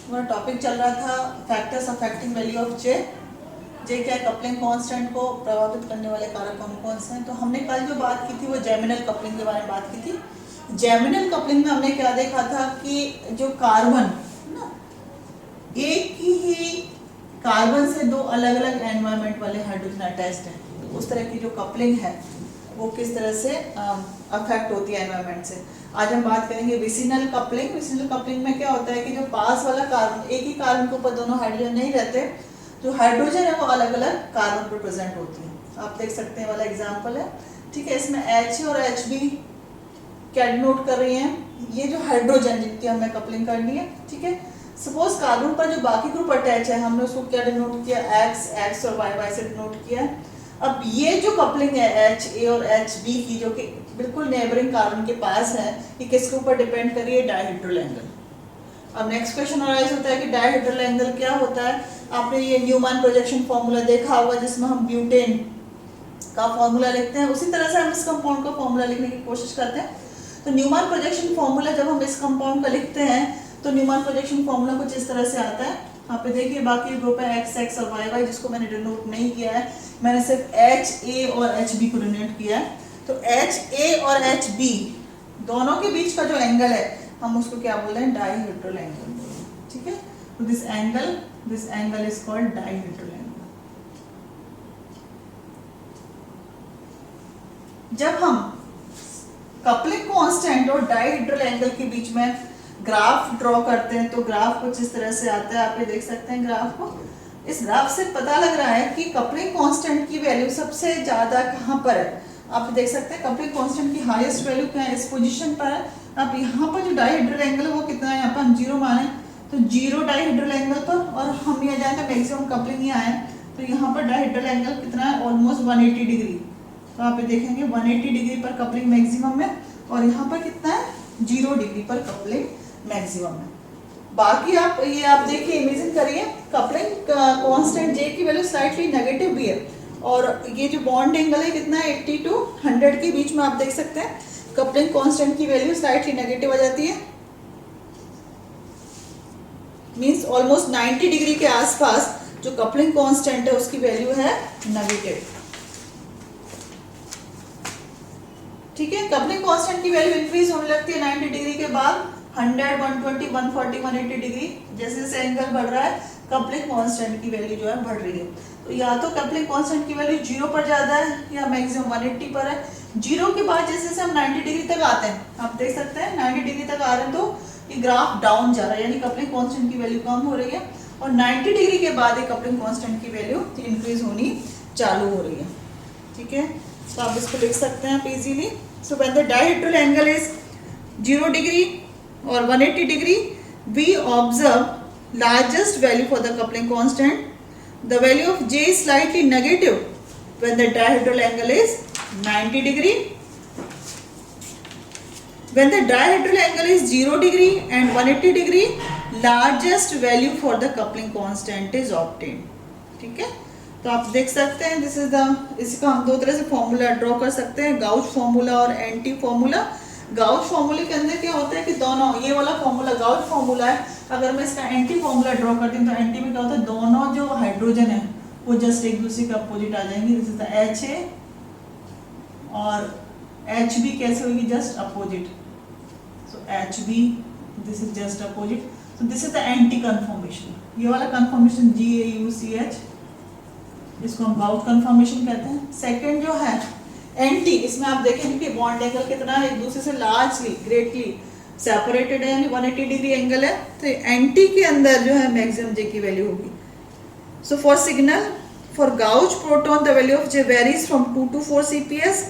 हमारा टॉपिक चल रहा था फैक्टर्स अफेक्टिंग वैल्यू ऑफ जे। जे क्या कपलिंग कांस्टेंट को प्रभावित करने वाले कारक कौन कौन से हैं। तो हमने कल जो बात की थी वो जेमिनल कपलिंग के बारे में बात की थी। जेमिनल कपलिंग में हमने क्या देखा था कि जो कार्बन ना, एक ही कार्बन से दो अलग अलग एनवायरमेंट वाले हाइड्रोजन अटैच्ड हैं, तो उस तरह की जो कपलिंग है वो किस तरह से अफेक्ट होती है एनवायरमेंट से। आज हम बात करेंगे विसिनल कपलिंग। विसिनल कपलिंग में क्या होता है कि जो पास वाला कार्बन, एक ही कार्बन के ऊपर दोनों हाइड्रोजन नहीं रहते, जो हाइड्रोजन है वो अलग अलग कार्बन पर प्रेजेंट होती है। आप देख सकते हैं वाला एग्जाम्पल है, ठीक है। इसमें H और Hb क्या डिनोट कर रही हैं, ये जो हाइड्रोजन जिनकी हमें कपलिंग करनी है, ठीक है। सपोज कार्बन पर जो बाकी ग्रुप अटैच है हमने उसको क्या डिनोट किया, X और Y से डिनोट किया है। अब ये जो कपलिंग है HA और HB की, जो कि बिल्कुल नेबरिंग कार्बन के पास है, ये किसके ऊपर डिपेंड कर रही है, डायहेड्रल एंगल। अब नेक्स्ट क्वेश्चन अराइज होता है कि डायहेड्रल एंगल क्या होता है। आपने ये न्यूमैन प्रोजेक्शन फॉर्मूला देखा होगा जिसमें हम ब्यूटेन का फॉर्मूला लिखते हैं, उसी तरह से हम इस कंपाउंड का फॉर्मूला लिखने की कोशिश करते हैं। तो न्यूमैन प्रोजेक्शन फॉर्मूला जब हम इस कंपाउंड का लिखते हैं तो न्यूमैन प्रोजेक्शन फॉर्मूला कुछ इस तरह से आता है। यहाँ पे देखिए बाकी ग्रुप है XX और YY, जिसको मैंने डिनोट नहीं किया है, मैंने सिर्फ HA और HB को डिनोट किया है। तो HA और HB दोनों के बीच का जो एंगल है हम उसको क्या बोल रहे हैं, डायहेड्रल एंगल, ठीक है। तो this angle is called dihedral angle. जब हम कपलिंग कांस्टेंट और डायहेड्रल एंगल के बीच में ग्राफ ड्रॉ करते हैं तो ग्राफ कुछ इस तरह से आता है। आप ये देख सकते हैं ग्राफ को। इस ग्राफ से पता लग रहा है कि कपलिंग कांस्टेंट की वैल्यू सबसे ज्यादा कहाँ पर है। आप देख सकते हैं कपलिंग कांस्टेंट की हाईएस्ट वैल्यू क्या है, इस पोजीशन पर है। अब यहाँ पर जो डायहेड्रल एंगल है वो कितना है, यहाँ पर हम 0 माने तो 0 डायहेड्रल एंगल पर, और हम यहाँ जाए तो मैक्सिमम कपलिंग यहाँ है, तो यहाँ पर डायहेड्रल एंगल कितना है, ऑलमोस्ट 180 डिग्री। तो आप ये देखेंगे 180 डिग्री पर कपलिंग मैक्सिमम है, और यहाँ पर कितना है, 0 डिग्री पर कपलिंग मैक्सिमम है। बाकी आप देखिए, इमेजिन करिए कपलिंग कांस्टेंट जे की वैल्यू स्लाइटली नेगेटिव भी है, और ये जो बॉन्ड एंगल है कितना है, 80 to 100 के बीच में। आप देख सकते हैं कपलिंग कांस्टेंट की वैल्यू स्लाइटली नेगेटिव आ जाती है, मींस ऑलमोस्ट 90 डिग्री के आसपास जो कपलिंग कांस्टेंट है उसकी वैल्यू है नेगेटिव, ठीक है। कपलिंग कांस्टेंट की वैल्यू इंक्रीज होने लगती है 90 डिग्री के बाद 100, 120, 140, 180 डिग्री। जैसे जैसे एंगल बढ़ रहा है कपलिंग कांस्टेंट की वैल्यू जो है बढ़ रही है। तो या तो कपलिंग कांस्टेंट की वैल्यू 0 पर ज्यादा है या मैक्सिमम 180 पर है। 0 के बाद जैसे जैसे हम 90 डिग्री तक आते हैं, आप देख सकते हैं 90 डिग्री तक आ रहे हैं तो ये ग्राफ डाउन जा रहा है, यानी कपलिंग कांस्टेंट की वैल्यू कम हो रही है। और 90 डिग्री के बाद ये कपलिंग कांस्टेंट की वैल्यू इंक्रीज होनी चालू हो रही है, ठीक है। तो आप इसको लिख सकते हैं आप easily. So when the dihedral angle is 0 degree or 180 degree, we observe largest value for the coupling constant. The value of J is slightly negative when the dihedral angle is 90 degree. When the dihedral angle is 0 degree and 180 degree, largest value for the coupling constant is obtained. ठीक है, तो आप देख सकते हैं this is the, इसका हम दो तरह से फॉर्मूला ड्रॉ कर सकते हैं, गाउस फॉर्मूला और एंटी फॉर्मूला। गाउस फॉर्मूले के अंदर क्या होता है कि दोनों, ये वाला फॉर्मूला गाउस फॉर्मूला है, अगर मैं इसका एंटी फॉर्मूला ड्रॉ करती हूँ तो एंटी में क्या होता है, दोनों जो हाइड्रोजन है वो जस्ट एक दूसरे के अपोजिट आ जाएंगे। दिस इज द HA और HB कैसे होगी, just opposite. So HB this is just opposite, so this is the anti conformation. ये वाला कन्फॉर्मेशन GAUCH, इसको हम गाउस कन्फॉर्मेशन कहते हैं। सेकेंड जो है एंटी, इसमें आप देखेंगे कि बॉन्ड एंगल कितना है, एक दूसरे से लार्जली ग्रेटली सेपरेटेड है, यानी 180 डिग्री एंगल है। तो एंटी के अंदर जो है मैक्सिमम जे की वैल्यू होगी। So for signal for Gauss proton the value of J varies from 2 to 4 CPS,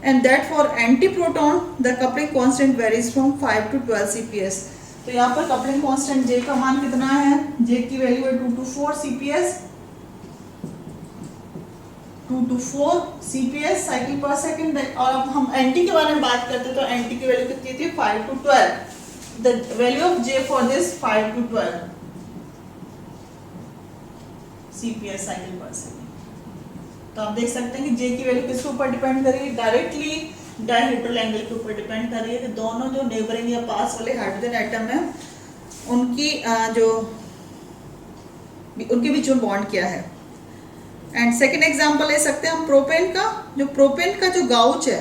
and that for anti proton the coupling constant varies from 5 to 12 CPS। तो यहाँ पर कपलिंग कांस्टेंट जे का मान कितना है, जे की वैल्यू है 2 to 4 CPS, 2 to 4 CPS cycle पर सेकंड। और अब हम एंटी के बारे में बात करते हैं तो एंटी की वैल्यू कितनी थी, 5 to 12। The value of J for this 5 to 12 CPS cycle पर सेकंड। तो आप देख सकते हैं कि जे की वैल्यू किसके ऊपर डिपेंड कर रही है, डायरेक्टली डायहेड्रल एंगल के ऊपर डिपेंड कर रही है कि दोनों जो नेबरिंग या पास वाले हाइड्रोजन एटम है उनकी जो उनके बीच में बॉन्ड क्या है। एंड सेकेंड एग्जाम्पल ले सकते हैं हम प्रोपेन का। जो प्रोपेन का जो गाउच है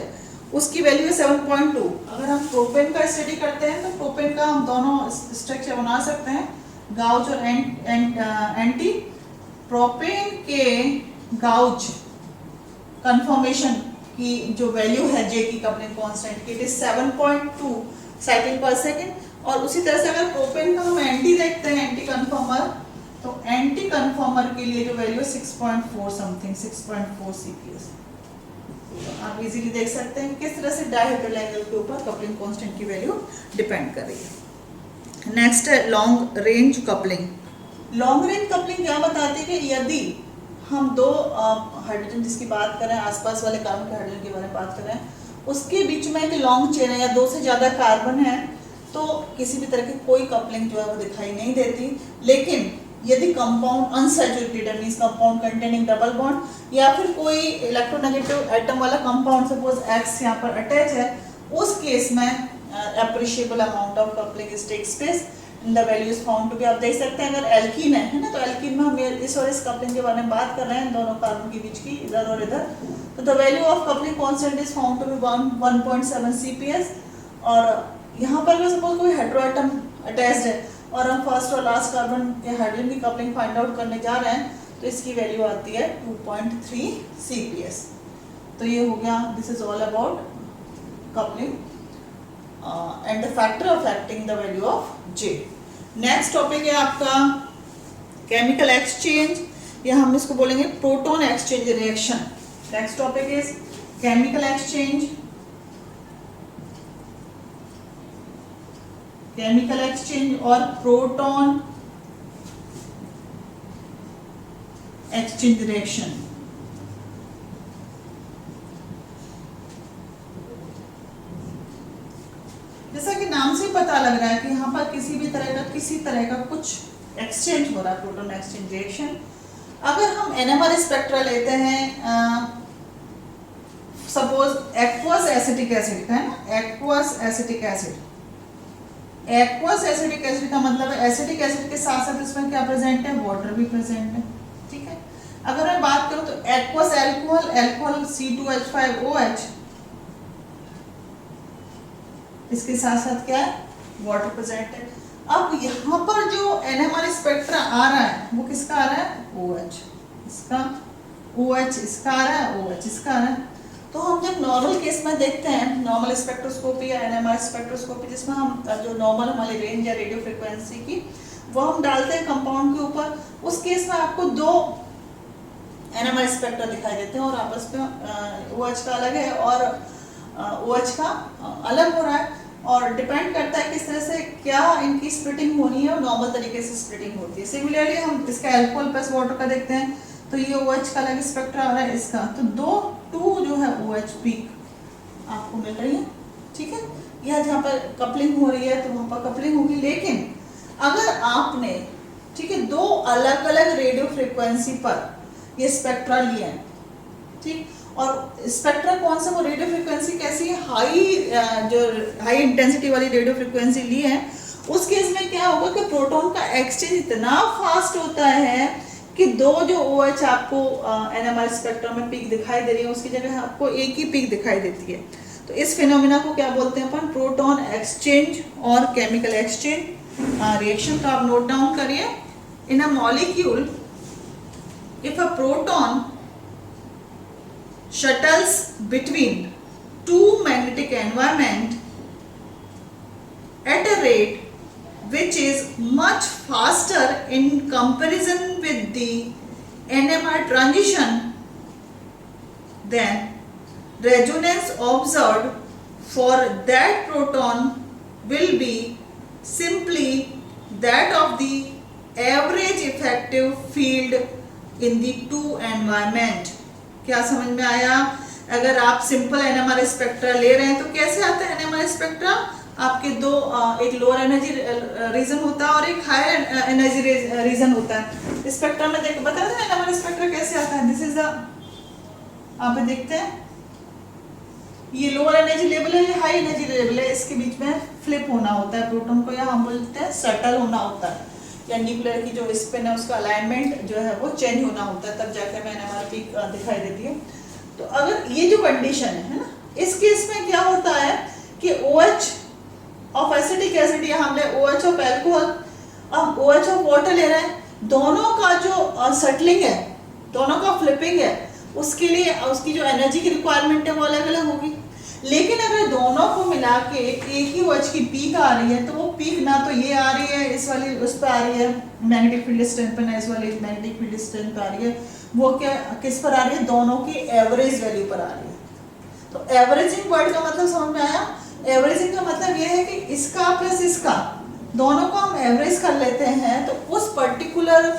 उसकी वैल्यू है 7.2। अगर हम प्रोपेन का स्टडी करते हैं तो प्रोपेन का हम दोनों स्ट्रक्चर बना सकते हैं, गाउच और एंटी। प्रोपेन के गाउच कंफर्मेशन की जो वैल्यू है जे की कपलिंग कांस्टेंट की, इट इज 7.2 साइकिल पर सेकेंड। और उसी तरह से अगर प्रोपेन का हम एंटी देखते हैं, एंटी कन्फर्मर, तो एंटी कन्फर्मर के लिए जो वैल्यू है 6.4 समथिंग, 6.4 CPS। तो आप इजीली देख सकते हैं किस तरह से डायहेड्रल एंगल के ऊपर कपलिंग कांस्टेंट की वैल्यू डिपेंड कर रही है। नेक्स्ट है long range coupling. Long range coupling क्या बताती है कि यदि हम दो हाइड्रोजन जिसकी बात करें, आसपास वाले कार्बन के हाइड्रोजन के बारे में बात करें, उसके बीच में एक लॉन्ग चेन है या दो से ज्यादा कार्बन है, तो किसी भी तरह की कोई कपलिंग जो है वो दिखाई नहीं देती। लेकिन यदि कंपाउंड अनसैचुरेटेड है, means compound containing double bond, या फिर कोई इलेक्ट्रोनेगेटिव एटम वाला कंपाउंड सपोज X यहाँ पर अटैच है, उस केस में appreciable amount of coupling is takes place and the value is found to be. आप देख सकते हैं अगर एल्कीन है ना, तो एल्कीन में हम इस और इस कपलिंग के बारे में बात कर रहे हैं, दोनों कार्बन के बीच की, इधर और इधर, तो the value of coupling constant is found to be 1.7 CPS। और यहाँ पर अगर सपोज कोई हेटेरोएटम अटैच्ड है और हम फर्स्ट और लास्ट कार्बन के हाइड्रोजन की कपलिंग फाइंड आउट करने जा रहे हैं, तो इसकी वैल्यू आती है 2.3 CPS। तो ये हो गया, this is all about coupling and the factor affecting the value of J। Next topic है आपका केमिकल एक्सचेंज, या हम इसको बोलेंगे proton exchange reaction. Next topic is chemical exchange, chemical exchange और प्रोटॉन एक्सचेंज रिएक्शन। जैसा कि नाम से पता लग रहा है कि यहाँ पर किसी तरह का कुछ एक्सचेंज हो रहा है, प्रोटॉन एक्सचेंज रिएक्शन। अगर हम NMR स्पेक्ट्रा लेते हैं, सपोज एक्वस एसिटिक एसिड है ना, aqueous acetic acid. Aqueous acidic acid का मतलब है एसिडिक एसिड के साथ साथ इसमें क्या प्रेजेंट है, वाटर भी प्रेजेंट है, ठीक है। अगर मैं बात करूं तो एक्वस अल्कोहल, अल्कोहल C2H5OH, इसके साथ साथ क्या है, वाटर प्रेजेंट है। अब यहाँ पर जो NMR स्पेक्ट्रा आ रहा है वो किसका आ रहा है, OH, इसका OH, इसका आ रहा है OH, इसका आ रहा है। तो हम जब नॉर्मल केस में देखते हैं, नॉर्मल स्पेक्ट्रोस्कोपी या NMR स्पेक्ट्रोस्कोपी, जिसमें हम जो नॉर्मल हमारी रेंज या रेडियो फ्रिक्वेंसी की वो हम डालते हैं कंपाउंड के ऊपर, उस केस में आपको दो NMR स्पेक्ट्रा दिखाई देते हैं और आपस में OH का अलग है और OH का अलग हो रहा है, और डिपेंड करता है किस तरह से क्या इनकी स्प्लिटिंग होनी है और नॉर्मल तरीके से स्प्लिटिंग होती है। सिमिलरली हम इसका अल्कोहल प्लस वाटर का देखते हैं, तो ये OH का अलग स्पेक्ट्रा आ रहा है इसका, तो टू जो है OH पीक आपको मिल रही है, ठीक है। यह जहाँ पर कपलिंग हो रही है तो वहाँ पर कपलिंग होगी। लेकिन अगर आपने, ठीक है, दो अलग अलग रेडियो फ्रिक्वेंसी पर ये स्पेक्ट्रा लिए हैं, ठीक, और स्पेक्ट्रा कौन सा, वो रेडियो फ्रिक्वेंसी कैसी है, जो हाई इंटेंसिटी वाली रेडियो फ्रिक्वेंसी ली है, उस केस में क्या होगा कि प्रोटॉन का एक्सचेंज इतना फास्ट होता है कि दो जो OH आपको NMR स्पेक्ट्रम में पीक दिखाई दे रही है उसकी जगह आपको एक ही पीक दिखाई देती है। तो इस फिनोमिना को क्या बोलते हैं अपन, प्रोटॉन एक्सचेंज और केमिकल एक्सचेंज रिएक्शन। का आप नोट डाउन करिए, in a molecule if a proton shuttles between two magnetic environment at a rate which is much faster in comparison with the NMR transition, then resonance observed for that proton will be simply that of the average effective field in the two environment। क्या समझ में आया? अगर आप simple NMR spectra ले रहे हैं तो कैसे आता है NMR स्पेक्ट्रा, आपके दो एक लोअर एनर्जी रीजन होता है और एक हायर एनर्जी रीजन होता है। स्पेक्ट्रा में देख बता दें NMR स्पेक्ट्रा कैसे आता है। दिस इज द, आप देखते हैं ये लोअर एनर्जी लेवल है, ये हाई एनर्जी लेवल है, इसके बीच में फ्लिप होना होता है प्रोटॉन को, या हम बोलते हैं सटल होना होता है। या न्यूक्लियर की जो स्पिन है उसका अलाइनमेंट जो है वो चेंज होना होता है, तब जाकर में NMR पीक दिखाई देती है। तो अगर ये जो कंडीशन है ना, इस केस में क्या होता है कि OH ऑफ एसिटिक एसिड या हमने OH ऑफ एल्कोहल, अब OH ऑफ वाटर ले रहे हैं, दोनों का जो सेटलिंग है, दोनों का फ्लिपिंग है, उसके लिए उसकी जो एनर्जी की रिक्वायरमेंट है वो अलग अलग होगी। लेकिन अगर दोनों को मिला के एक ही OH की पीक आ रही है, तो वो पीक ना तो ये आ रही है इस वाली उस पर आ रही है मैग्नेटिक फील्ड स्ट्रेंथ पे, ना इस वाली मैग्नेटिक फील्ड स्ट्रेंथ पे आ रही है, वो क्या किस पर आ रही है, दोनों की एवरेज वैल्यू पर आ रही है। तो एवरेजिंग वर्ड का मतलब समझ में आया? एवरेजिंग का मतलब ये है कि इसका प्लस इसका दोनों को हम एवरेज कर लेते हैं, तो उस पर्टिकुलर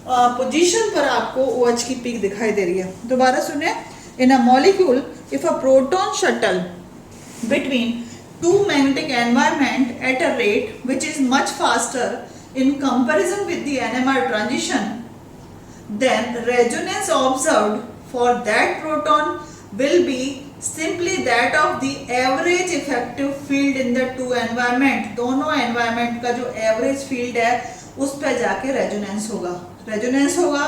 पोजीशन पर आपको OH की पीक दिखाई दे रही है। दोबारा सुने, in a molecule if a proton shuttle between two magnetic environment at a rate which is much faster in comparison with the NMR transition, then resonance observed for that proton will be simply that of the average effective field in the two environment। दोनों environment का जो average field है उस पर जाके resonance होगा। Resonance होगा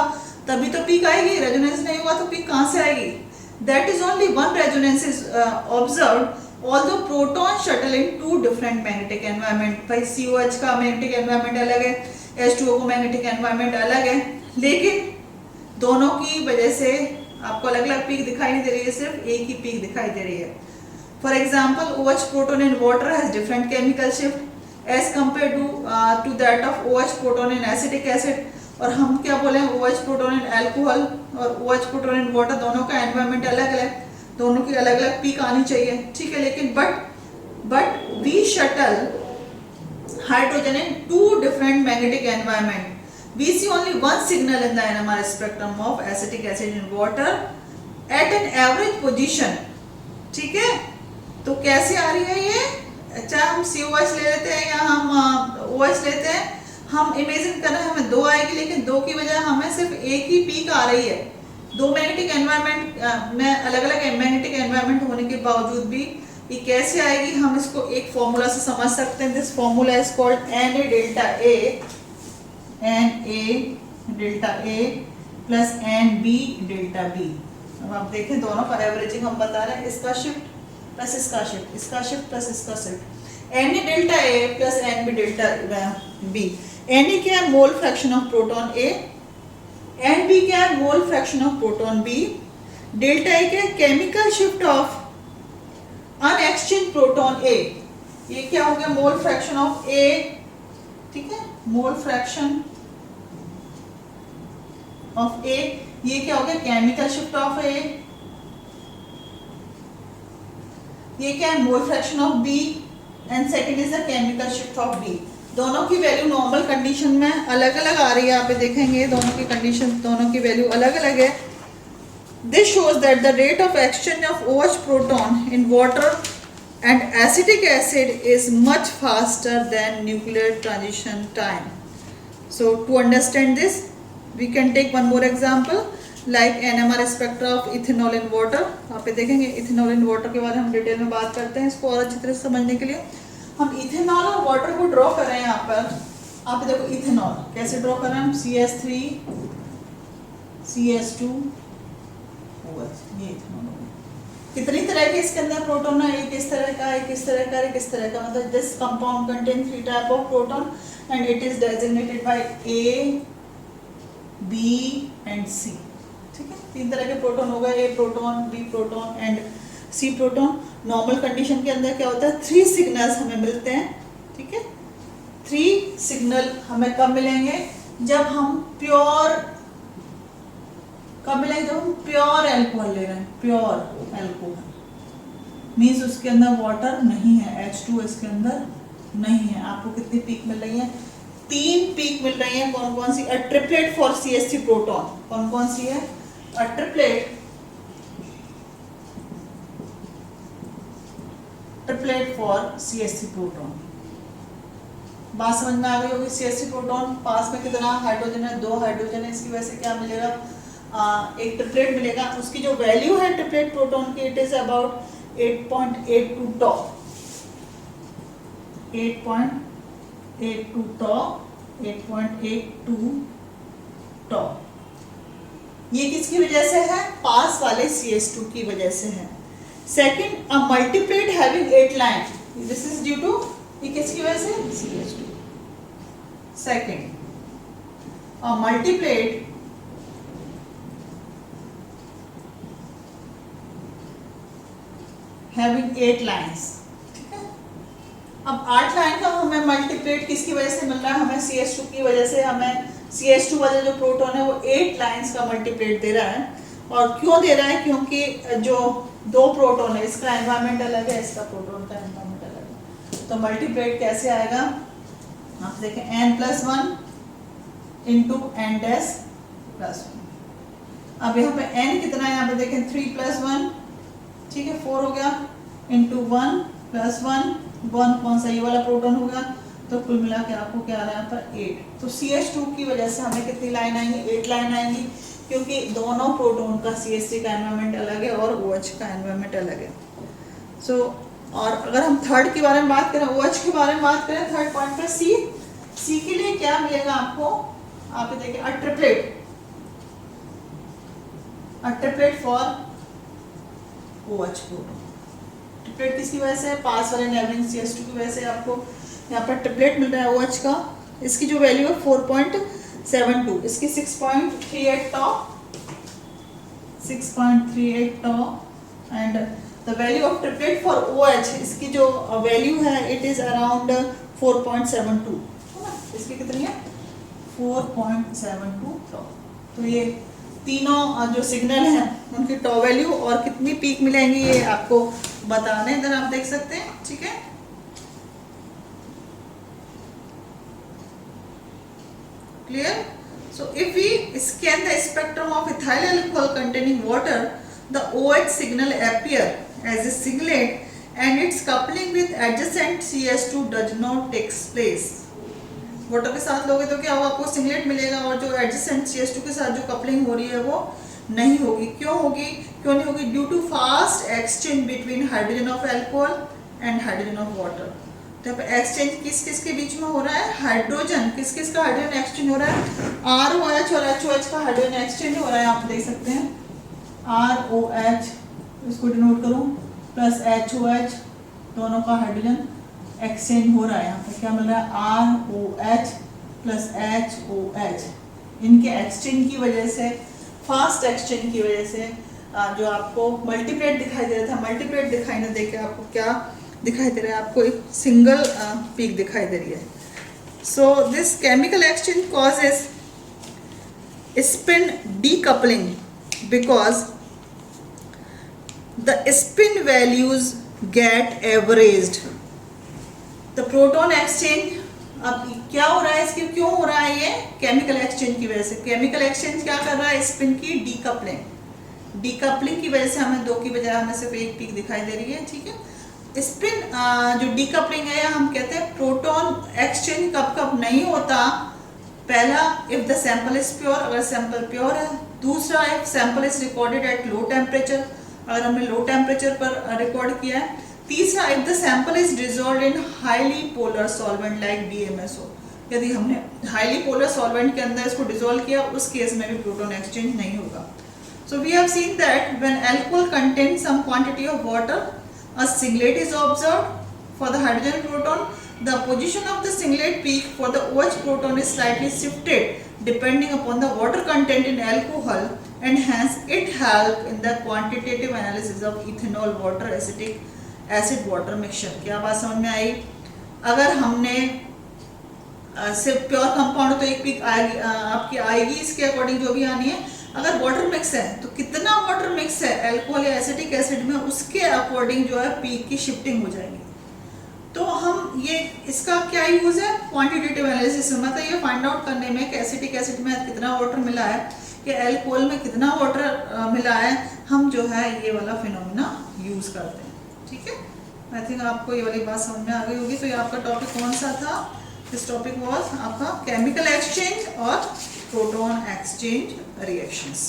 तभी तो पीक आएगी, रेजोनेंस नहीं होगा तो पीक कहाँ से आएगी? That is only one resonance is observed although proton shuttle in two different magnetic environment। भाई COH का magnetic environment अलग है, H2O का magnetic environment अलग है, लेकिन दोनों की वजह से आपको अलग अलग पीक दिखाई नहीं दे रही है, सिर्फ एक ही पीक दिखाई दे रही है। For example OH proton in water has different chemical shift as compared to that of OH proton in acetic acid। और हम क्या बोले, OH proton in alcohol और OH proton in water दोनों का एनवायरमेंट अलग अलग, दोनों की अलग अलग पीक आनी चाहिए, ठीक है। लेकिन but we shuttle hydrogen in two different magnetic environment, we see only one signal in the NMR spectrum of acetic acid in water at an average position, ठीक है। तो कैसे आ रही है ये, चाहे हम COH ले लेते हैं या हम OH लेते हैं, हम इमेजिन कर रहे हैं हमें दो आएगी, लेकिन दो की बजाय हमें सिर्फ एक ही पीक आ रही है। दो मैग्नेटिक एनवायरमेंट में अलग अलग मैग्नेटिक एनवायरमेंट होने के बावजूद भी ये कैसे आएगी, हम इसको एक फॉर्मूला से समझ सकते हैं। This formula is called Na delta A plus NB delta B। अब आप देखें दोनों का एवरेजिंग हम बता रहे हैं, इसका शिफ्ट प्लस इसका शिफ्ट, इसका शिफ्ट प्लस इसका shift. Na delta A plus NB delta B। Na क्या है, mole fraction of proton A, NB क्या है, mole fraction of proton B, delta A क्या है, chemical shift of unexchange proton A। ये क्या हो गया, मोल फ्रैक्शन ऑफ A, ठीक है, मोल फ्रैक्शन ऑफ A। ये क्या हो गया, केमिकल शिफ्ट ऑफ A। ये क्या है, mole fraction of B and second is the chemical shift of B। दोनों की वैल्यू नॉर्मल कंडीशन में अलग अलग आ रही है, आप देखेंगे दोनों की कंडीशन, दोनों की वैल्यू अलग अलग है। This shows that the rate of exchange of OH proton in water and acetic acid is much faster than nuclear transition time। So to understand this we can take one more example like NMR spectra of ethanol in water। आप देखेंगे ethanol in water के बारे में हम detail में बात करते हैं, इसको और अच्छी तरह से समझने के लिए हम इथेनॉल और वाटर को ड्रॉ कर रहे हैं। यहाँ पर आप देखो इथेनॉल कैसे ड्रॉ कर रहे हैं हम, CH3 CH2 OH, ये इथेनॉल हो गया। कितनी तरह के इसके अंदर प्रोटॉन है, एक इस तरह का, एक इस तरह का, एक इस तरह का, मतलब this compound contain 3 type of proton and it is designated by A, B and C, ठीक है। 3 तरह के प्रोटॉन हो गए, A proton, B proton and C proton. Normal condition के अंदर क्या होता है, 3 सिग्नल्स हमें मिलते हैं, ठीक है। 3 सिग्नल हमें कब मिलेंगे, जब हम प्योर, कब मिलेंगे, जब हम प्योर एल्कोहल ले रहे हैं। प्योर एल्कोहल मीन्स उसके अंदर वाटर नहीं है, H2 इसके अंदर नहीं है। आपको कितनी पीक मिल रही है, 3 पीक मिल रही है। कौन कौन सी, a triplet for CH3 proton, कौन कौन सी है, अ ट्रिपलेट फॉर CH3 प्रोटॉन। बात समझ में आ गई होगी। CH3 प्रोटॉन पास में कितना हाइड्रोजन है, 2 हाइड्रोजन है, इसकी वजह से क्या मिलेगा, एक ट्रिपलेट मिलेगा। उसकी जो वैल्यू है ट्रिपलेट प्रोटॉन की, इट इज अबाउट 8.82 टॉ, 8.82 टॉ 8.82 टॉ। ये किसकी वजह से है? पास वाले CH2 की वजह से है। Second, a multiplet having 8 line, this is due to, ये किसकी वजह से? CH2। Second, a multiplet having 8 lines. ठीक है, अब 8 लाइन का हमें मल्टीप्लेट किसकी वजह से मिल रहा है? हमें CH2 की वजह से, हमें CH2 वाले जो प्रोटॉन है वो 8 लाइन्स का मल्टीप्लेट दे रहा है। और क्यों दे रहा है? क्योंकि जो दो प्रोटॉन है, इसका एनवायरमेंट अलग है, इसका प्रोटॉन का एनवायरमेंट अलग है। तो मल्टीप्लेट कैसे आएगा? आप देखें, n+1 इंटू n'+1। अब यहाँ पे n कितना है? यहाँ पे देखें 3+1, ठीक है, 4 हो गया, इंटू 1+1, 1 कौन सा? ये वाला प्रोटॉन होगा। तो कुल मिला के आपको क्या आ रहा है यहाँ पर? 8। तो CH2 की वजह से हमें कितनी लाइन आएंगी? 8 लाइन आएंगी, क्योंकि दोनों प्रोटॉन का CH3 का एनवायरमेंट अलग है और OH का एनवायरमेंट अलग है। सो और अगर हम थर्ड के बारे में बात करें, OH के बारे में बात करें, थर्ड पॉइंट पर C के लिए क्या मिलेगा आपको? आप ये देखिए, अ triplet for OH proton. Triplet किसकी वजह से? पास वाले नेबरिंग CH2 की वजह से आपको यहाँ पर ट्रिपलेट मिल रहा है OH का। इसकी जो वैल्यू है 4.72, इसकी 6.38 tau, 6.38 tau, and the value of triplet for OH, इसकी जो वैल्यू है इट इज अराउंड 4.72। इसकी कितनी है? 4.72 टॉ। तो ये तीनों जो सिग्नल हैं उनकी टॉ वैल्यू और कितनी पीक मिलेंगी ये आपको बताने, इधर आप देख सकते हैं। ठीक है, clear? So if we scan the spectrum of ethyl alcohol containing water, the OH signal appear as a singlet and its coupling with adjacent CH2 does not takes place. Water के साथ लोगे तो क्या होगा? आपको सिंगलेट मिलेगा, और जो एडजेसेंट CH2 के साथ जो कपलिंग हो रही है वो नहीं होगी। क्यों होगी? क्यों नहीं होगी? Due to fast exchange between hydrogen of alcohol and hydrogen of water. तो यहाँ पे एक्सचेंज किस किस के बीच में हो रहा है? हाइड्रोजन, किस किस का हाइड्रोजन एक्सचेंज हो रहा है? ROH और HOH का हाइड्रोजन एक्सचेंज हो रहा है। आप देख सकते हैं ROH, इसको डिनोट करूं, प्लस HOH, दोनों का हाइड्रोजन एक्सचेंज हो रहा है। यहाँ पे क्या मिल रहा है? ROH plus HOH। इनके एक्सचेंज की वजह से, फास्ट एक्सचेंज की वजह से जो आपको मल्टीप्लेट दिखाई दे रहा था, मल्टीप्लेट दिखाई न देके आपको क्या दिखाई दे रहा है? आपको एक सिंगल पीक दिखाई दे रही है। So this chemical exchange causes spin decoupling because the spin values get averaged. The proton exchange, अब क्या हो रहा है? इसके क्यों हो रहा है? ये केमिकल एक्सचेंज की वजह से। केमिकल एक्सचेंज क्या कर रहा है? स्पिन की डीकपलिंग। डीकपलिंग की वजह से हमें दो की बजाय हमें सिर्फ एक पीक दिखाई दे रही है। ठीक है, स्पिन जो डीकपलिंग है हम कहते हैं प्रोटॉन एक्सचेंज कब कब नहीं होता? पहला, if the sample is pure, अगर सैंपल प्योर है। दूसरा, if sample is recorded at low temperature, अगर हमने लो टेम्परेचर पर रिकॉर्ड किया है। तीसरा, if the sample is dissolved in highly polar solvent like DMSO, यदि हमने हाईली पोलर सॉल्वेंट के अंदर इसको डिसॉल्व किया, उस केस में भी प्रोटॉन एक्सचेंज नहीं होगा। So we have seen that when alcohol contains some quantity of water, a singlet is observed for the hydrogen proton. The position of the singlet peak for the OH proton is slightly shifted depending upon the water content in alcohol, and hence it helps in the quantitative analysis of ethanol water acid water mixture. क्या बात समझ में आई? अगर हमने सिर्फ pure compound तो एक peak आएगी, आपकी आएगी इसके अकॉर्डिंग जो भी आनी है। अगर वाटर मिक्स है तो कितना वाटर मिक्स है अल्कोहल या एसिटिक एसिड में, उसके अकॉर्डिंग जो है पीक की शिफ्टिंग हो जाएगी। तो हम ये इसका क्या यूज है? क्वांटिटेटिव एनालिसिस में, मतलब ये फाइंड आउट करने में कि एसिटिक एसिड में कितना वाटर मिला है या अल्कोहल में कितना वाटर मिला है, हम जो है ये वाला फिनोमेना यूज करते हैं। ठीक है, आई थिंक आपको ये वाली बात समझ में आ गई होगी। तो ये आपका टॉपिक कौन सा था? दिस टॉपिक वाज आपका केमिकल एक्सचेंज और प्रोटॉन एक्सचेंज रिएक्शंस।